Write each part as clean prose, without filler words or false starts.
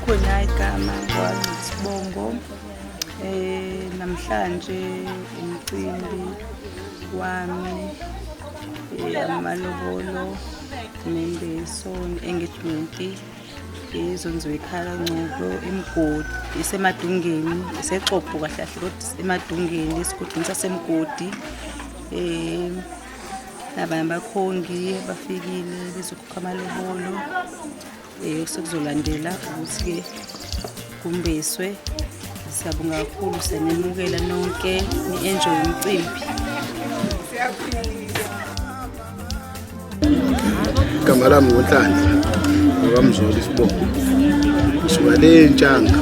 Sanibona igama kwaSibongo. Namhlanje umcimbi wami amalobolo nembeso engagement izonziwe ekhaya kaNcolo eMgodi isemadungeni iseXhopho kahle kahle kodwa emadungeni esigodini saseMgodi. Nabanye abakhongi bafikile bezokhokha amalobolo sekuzolandela ukuthi-ke kumbeswe. Siyabonga kakhulu, siyanimukela nonke ni-enjoy umcimbi. Igama lami ngoNhlanhla ngokaMzoli Sibongo. Ngisuka le eNtshanga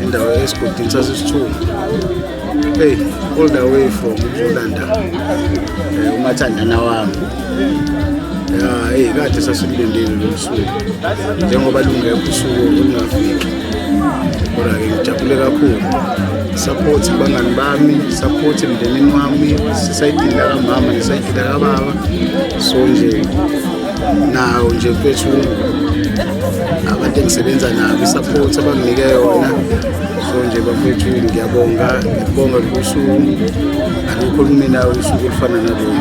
indawo esigodini saseSithumba. All the way from uZolanda umathandana wami. Kade sasilindele lo suku njengoba lungekho usuku olungafiki. Kodwa-ke ngijabule kakhulu. Support abangani bami, support emndenini wami, sisayidini lakamama nesayidini lakababa. So nje nawo nje mfethu abantu engisebenza nabo i-support abanginike yona. So nje bafethu ngiyabonga lo suku. Alukho lumina usuku olufana nalo.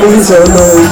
Ngizolokhu